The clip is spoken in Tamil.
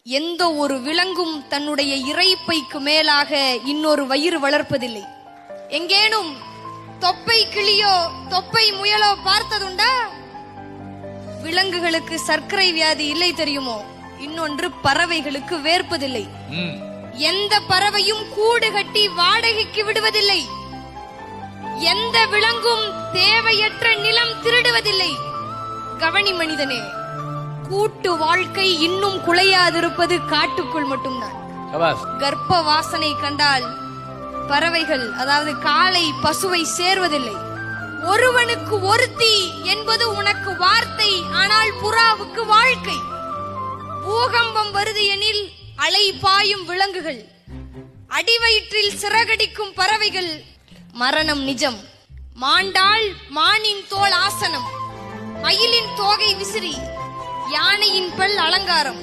எந்த ஒரு விலங்கும் தன்னுடைய இரைப்பைக்கு மேலாக இன்னொரு வயிறு வளர்ப்பதில்லை. எங்கேனும் தொப்பை கிளியோ தொப்பை முயலோ பார்த்ததுண்டா? விலங்குகளுக்கு சர்க்கரை வியாதி இல்லை தெரியுமோ? இன்னொன்று, பறவைகளுக்கு வேர்ப்பதில்லை. எந்த பறவையும் கூடு கட்டி வாடகைக்கு விடுவதில்லை. எந்த விலங்கும் தேவையற்ற நிலம் திருடுவதில்லை. கவனி மனிதனே, கூட்டு வாழ்க்கை இன்னும் குலையாதிருப்பது காட்டுக்குள் மட்டும்தான். கர்ப்ப வாசனை கண்டால் பறவைகள், அதாவது காளை பசுவை சேர்வதில்லை. ஒருவனுக்கு ஒருத்தி என்பது உனக்கு வார்த்தை, ஆனால் புறாவுக்கு வாழ்க்கை. பூகம்பம் வருது எனில் அலை பாயும் விலங்குகள், அடிவயிற்றில் சிறகடிக்கும் பறவைகள். மரணம் நிஜம். மாண்டால் மானின் தோல் ஆசனம், மயிலின் தோகை விசிறி, யானையின் பல் அலங்காரம்,